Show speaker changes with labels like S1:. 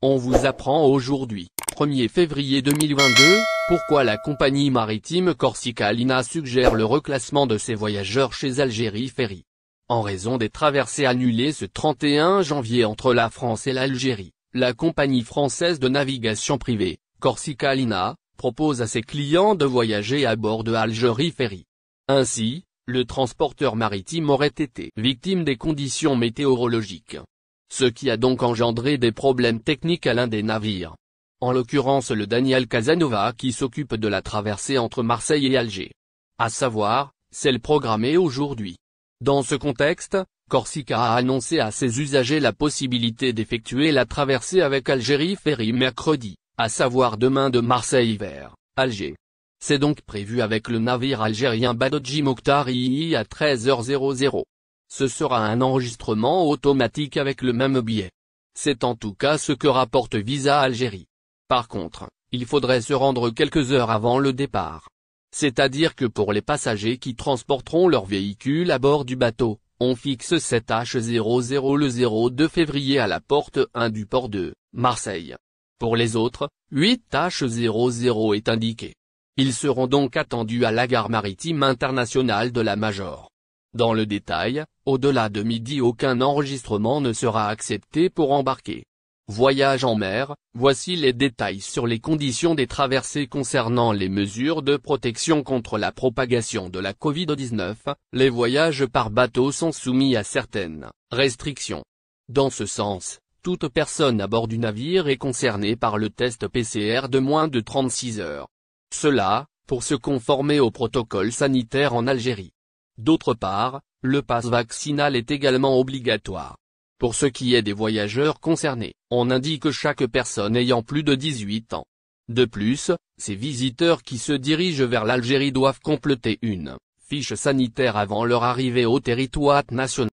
S1: On vous apprend aujourd'hui, 1er février 2022, pourquoi la compagnie maritime Corsica Linea suggère le reclassement de ses voyageurs chez Algérie Ferry. En raison des traversées annulées ce 31 janvier entre la France et l'Algérie, la compagnie française de navigation privée, Corsica Linea, propose à ses clients de voyager à bord de Algérie Ferry. Ainsi, le transporteur maritime aurait été victime des conditions météorologiques. Ce qui a donc engendré des problèmes techniques à l'un des navires. En l'occurrence le Daniel Casanova qui s'occupe de la traversée entre Marseille et Alger. À savoir, celle programmée aujourd'hui. Dans ce contexte, Corsica a annoncé à ses usagers la possibilité d'effectuer la traversée avec Algérie Ferry mercredi, à savoir demain de Marseille vers Alger. C'est donc prévu avec le navire algérien Badodji Mokhtar II à 13h00. Ce sera un enregistrement automatique avec le même billet. C'est en tout cas ce que rapporte Visa Algérie. Par contre, il faudrait se rendre quelques heures avant le départ. C'est-à-dire que pour les passagers qui transporteront leur véhicule à bord du bateau, on fixe 7h00 le 02 février à la porte 1 du port de Marseille. Pour les autres, 8h00 est indiqué. Ils seront donc attendus à la gare maritime internationale de la Major. Dans le détail, au-delà de midi aucun enregistrement ne sera accepté pour embarquer. Voyage en mer, voici les détails sur les conditions des traversées concernant les mesures de protection contre la propagation de la Covid-19, les voyages par bateau sont soumis à certaines restrictions. Dans ce sens, toute personne à bord du navire est concernée par le test PCR de moins de 36 heures. Cela, pour se conformer au protocole sanitaire en Algérie. D'autre part, le pass vaccinal est également obligatoire. Pour ce qui est des voyageurs concernés, on indique chaque personne ayant plus de 18 ans. De plus, ces visiteurs qui se dirigent vers l'Algérie doivent compléter une fiche sanitaire avant leur arrivée au territoire national.